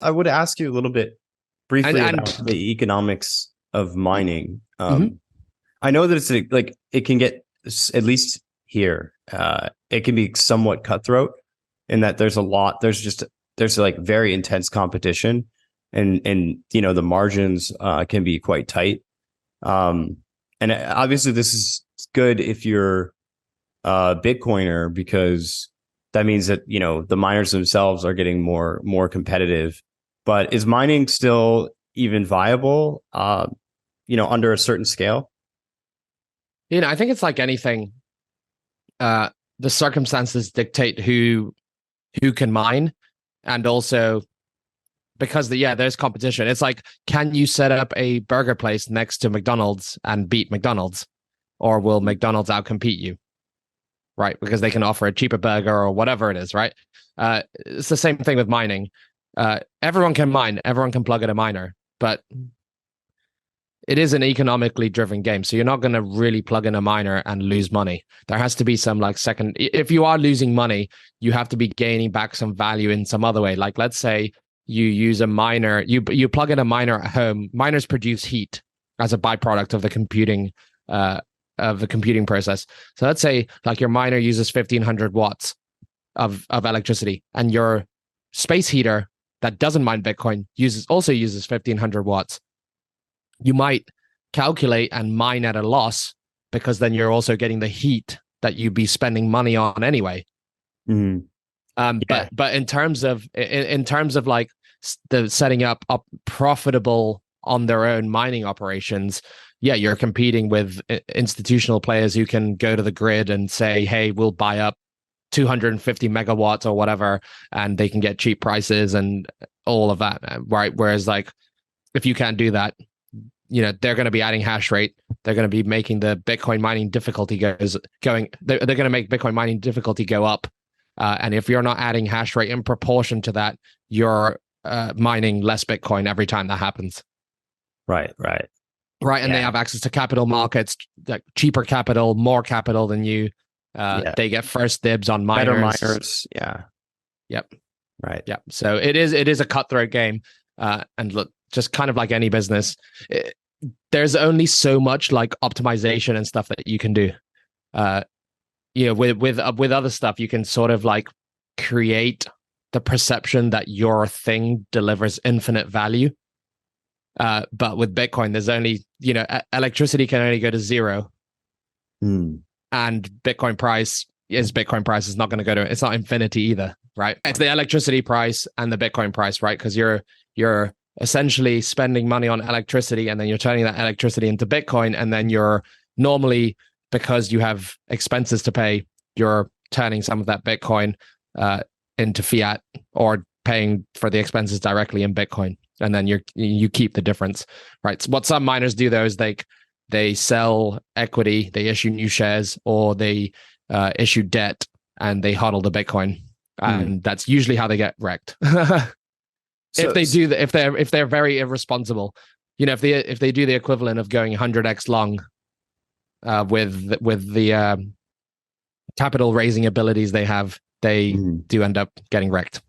I would ask you a little bit briefly about And the economics of mining. Mhm. I know that it's like it can get, at least here, it can be somewhat cutthroat in that there's like very intense competition, and the margins can be quite tight. Um, and obviously this is good if you're a Bitcoiner, because that means that the miners themselves are getting more competitive. But is mining still even viable? Under a certain scale? I think it's like anything. Uh, the circumstances dictate who can mine, and also because there's competition. It's like, can you set up a burger place next to McDonald's and beat McDonald's, or will McDonald's outcompete you? Right, because they can offer a cheaper burger or whatever it is. Right, it's the same thing with mining. Everyone can mine, everyone can plug in a miner, but it is an economically driven game. So you're not going to really plug in a miner and lose money. There has to be some like second. If you are losing money, you have to be gaining back some value in some other way. Like, let's say you use a miner, you plug in a miner at home. Miners produce heat as a byproduct of the computing process. So let's say like your miner uses 1,500 watts of electricity, and your space heater that doesn't mine Bitcoin uses 1,500 watts. You might calculate and mine at a loss, because then you're also getting the heat that you'd be spending money on anyway. Mm. Yeah. But in terms of like the setting up profitable on their own mining operations, yeah, you're competing with institutional players who can go to the grid and say, hey, we'll buy up 250 megawatts or whatever, and they can get cheap prices and all of that, right? Whereas like, if you can't do that, they're going to be adding hash rate. They're going to be making the Bitcoin mining difficulty they're going to make Bitcoin mining difficulty go up. And if you're not adding hash rate in proportion to that, you're mining less Bitcoin every time that happens. Right. Right. And they have access to capital markets, like cheaper capital, more capital than you. They get first dibs on miners. Better miners. Yeah. Yep. Right. Yep. So it is a cutthroat game. And look, just kind of like any business, there's only so much like optimization and stuff that you can do. With other stuff, you can sort of like create the perception that your thing delivers infinite value. But with Bitcoin, there's only, electricity can only go to zero. Mm. And Bitcoin price is not going to go to, it's not infinity either, right? It's the electricity price and the Bitcoin price, right? Because you're essentially spending money on electricity, and then you're turning that electricity into Bitcoin, and then you're normally, because you have expenses to pay, you're turning some of that Bitcoin into fiat, or paying for the expenses directly in Bitcoin, and then you keep the difference, right? So what some miners do though is they sell equity, they issue new shares, or they issue debt, and they hodl the Bitcoin, and that's usually how they get wrecked. If they do that, if they're very irresponsible, if they do the equivalent of going 100x long with the capital raising abilities they have, they do end up getting wrecked.